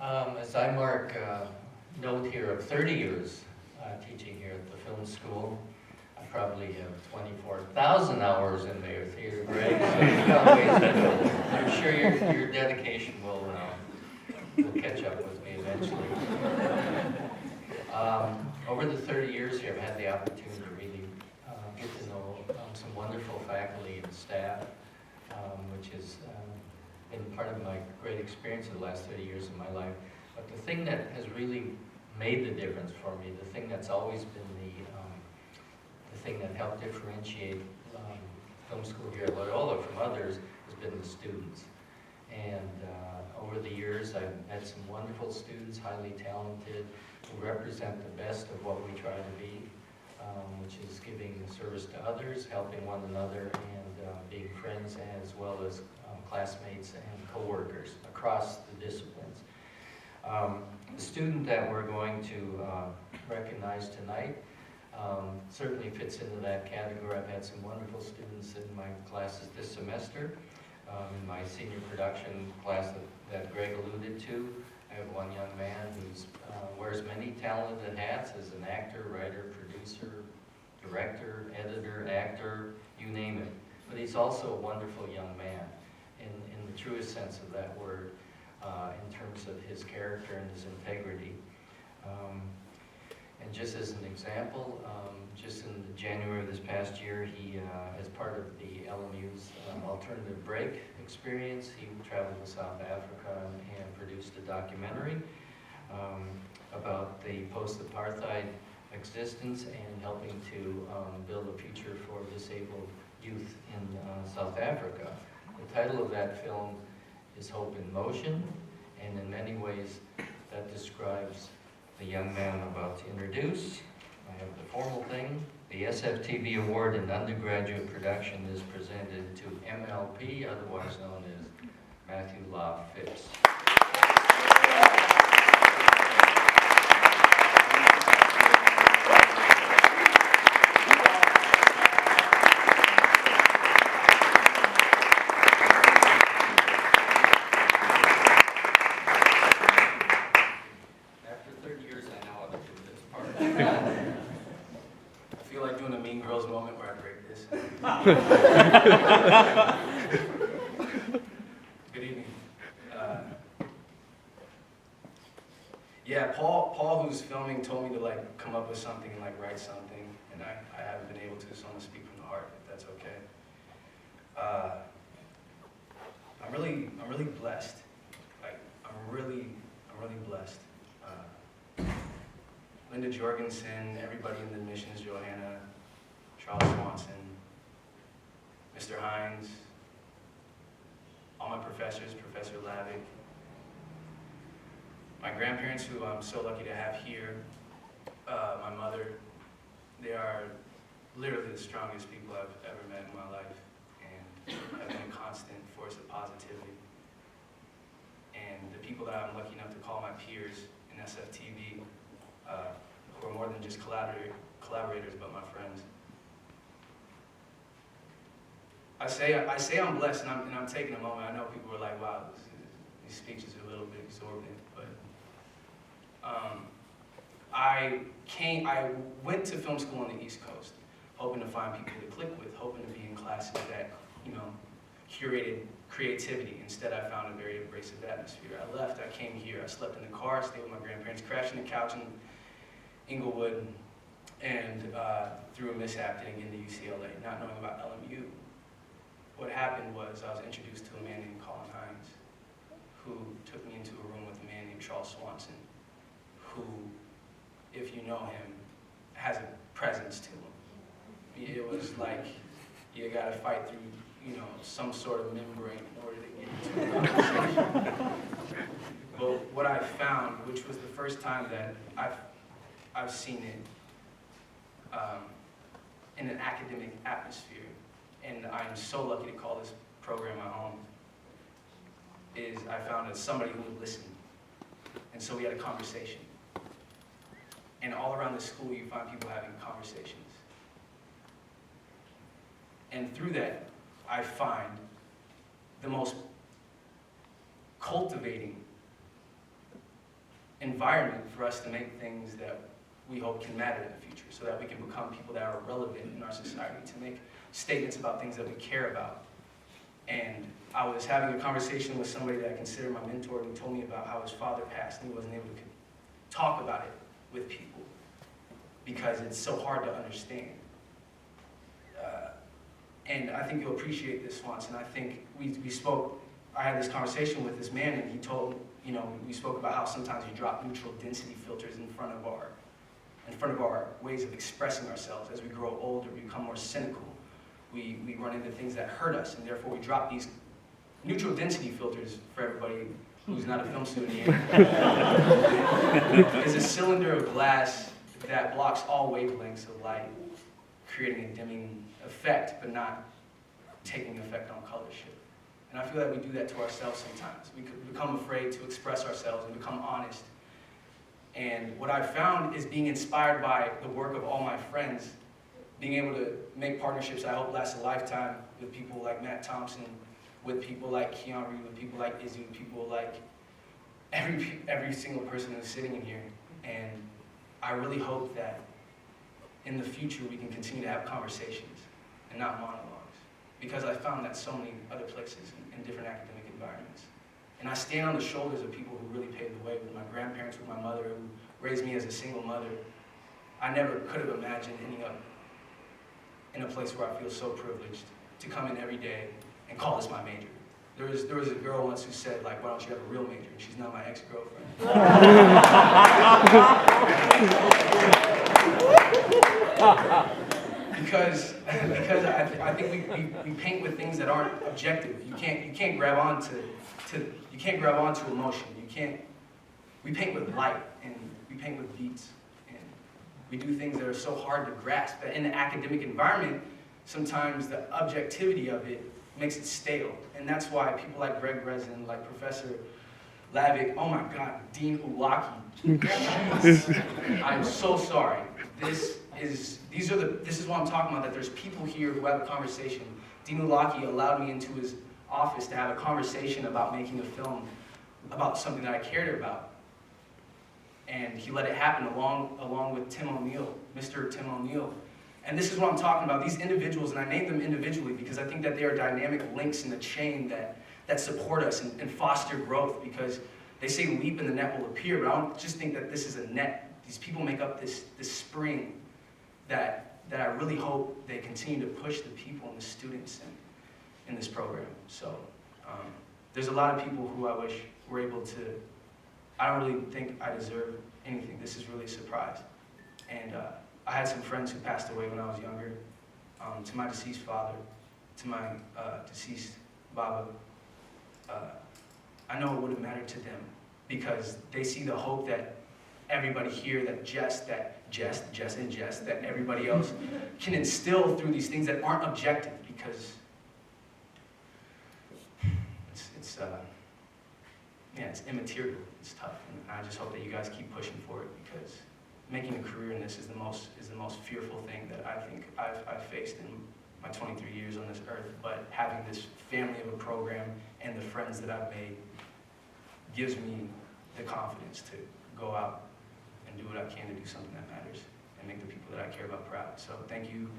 As I mark note here of 30 years teaching here at the film school, I probably have 24,000 hours in there, Theater Greg, so you've got a ways to go. I'm sure your dedication will catch up with me eventually. Over the 30 years here, I've had the opportunity to really get to know some wonderful faculty and staff, which has been part of my great experience in the last 30 years of my life. But the thing that has really made the difference for me, the thing that's always been the thing that helped differentiate film school here at Loyola from others has been the students. And over the years, I've met some wonderful students, highly talented, who represent the best of what we try to be, which is giving service to others, helping one another, and being friends, as well as classmates and co-workers across the disciplines. The student that we're going to recognize tonight certainly fits into that category. I've had some wonderful students in my classes this semester. In my senior production class that Greg alluded to, I have one young man who wears many talented hats as an actor, writer, producer, director, editor, actor, you name it. But he's also a wonderful young man in the truest sense of that word, in terms of his character and his integrity. And just as an example, just in January of this past year, he, as part of the LMU's alternative break experience, he traveled to South Africa and produced a documentary about the post-apartheid existence and helping to build a future for disabled youth in South Africa. The title of that film is Hope in Motion, and in many ways that describes the young man I'm about to introduce. I have the formal thing. The SFTV Award in Undergraduate Production is presented to MLP, otherwise known as Mathew Phipps. Good evening. Yeah, Paul, who's filming, told me to come up with something and write something, and I haven't been able to, so I'm gonna speak from the heart, if that's okay. I'm really blessed. I'm really blessed. Linda Jorgensen, everybody in the admissions, Johanna, Charles Swanson, Mr. Hines, all my professors, Professor Lavick, my grandparents, who I'm so lucky to have here, my mother. They are literally the strongest people I've ever met in my life, and have been a constant force of positivity. And the people that I'm lucky enough to call my peers in SFTV, who are more than just collaborators, but my friends. I say I'm blessed, and I'm taking a moment. I know people are like, wow, these speeches are a little bit exorbitant, but I went to film school on the East Coast, hoping to find people to click with, hoping to be in classes that, curated creativity. Instead, I found a very abrasive atmosphere. I left, I came here, I slept in the car, stayed with my grandparents, crashed in the couch in Inglewood, and through a mishap didn't get into UCLA, not knowing about LMU. What happened was I was introduced to a man named Colin Hines, who took me into a room with a man named Charles Swanson, who, if you know him, has a presence to him. It was like you gotta fight through, some sort of membrane in order to get into a conversation. But what I found, which was the first time that I've seen it in an academic atmosphere, and I'm so lucky to call this program my home, is I found somebody who would listen. And so we had a conversation. And all around the school, you find people having conversations. And through that, I find the most cultivating environment for us to make things that we hope can matter in the future, so that we can become people that are relevant in our society, to make statements about things that we care about. And I was having a conversation with somebody that I consider my mentor, who told me about how his father passed and he wasn't able to talk about it with people because it's so hard to understand. And I think you'll appreciate this once. And I think we spoke, I had this conversation with this man, and he told, we spoke about how sometimes we drop neutral density filters in front of our ways of expressing ourselves. As we grow older, we become more cynical. We run into things that hurt us, and therefore we drop these neutral density filters. For everybody who's not a film student here, is a cylinder of glass that blocks all wavelengths of light, creating a dimming effect, but not taking effect on color shift. And I feel that we do that to ourselves sometimes. We could become afraid to express ourselves and become honest. And what I've found is being inspired by the work of all my friends, being able to make partnerships I hope last a lifetime with people like Matt Thompson, with people like Keanu, with people like Izzy, with people like every single person who's sitting in here. And I really hope that in the future we can continue to have conversations and not monologues, because I found that so many other places in different academic environments. And I stand on the shoulders of people who really paved the way, with my grandparents, with my mother, who raised me as a single mother. I never could have imagined ending up in a place where I feel so privileged to come in every day and call this my major. There was a girl once who said, like, why don't you have a real major? And she's now my ex-girlfriend. because I think we paint with things that aren't objective. You can't grab onto emotion. We paint with light, and we paint with beats, and we do things that are so hard to grasp. But in the academic environment, sometimes the objectivity of it makes it stale. And that's why people like Greg Breslin, like Professor Lavick, oh my God, Dean Ulaki. I'm so sorry. This is what I'm talking about, that there's people here who have a conversation. Dean Ulaki allowed me into his office to have a conversation about making a film about something that I cared about. And he let it happen along with Tim O'Neill, Mr. Tim O'Neill. And this is what I'm talking about, these individuals, and I name them individually because I think that they are dynamic links in the chain that support us and foster growth, because they say leap and the net will appear, but I don't just think that this is a net. These people make up this spring that I really hope they continue to push the people and the students in this program. So there's a lot of people who I wish were able to, I don't really think I deserve anything. This is really a surprise. And I had some friends who passed away when I was younger. To my deceased father, to my deceased Baba, I know it would have mattered to them, because they see the hope that everybody here, that everybody else can instill through these things that aren't objective, because it's immaterial, it's tough, and I just hope that you guys keep pushing for it, because making a career in this is the most fearful thing that I think I've faced in my 23 years on this earth. But having this family of a program and the friends that I've made gives me the confidence to go out and do what I can to do something that matters and make the people that I care about proud. So thank you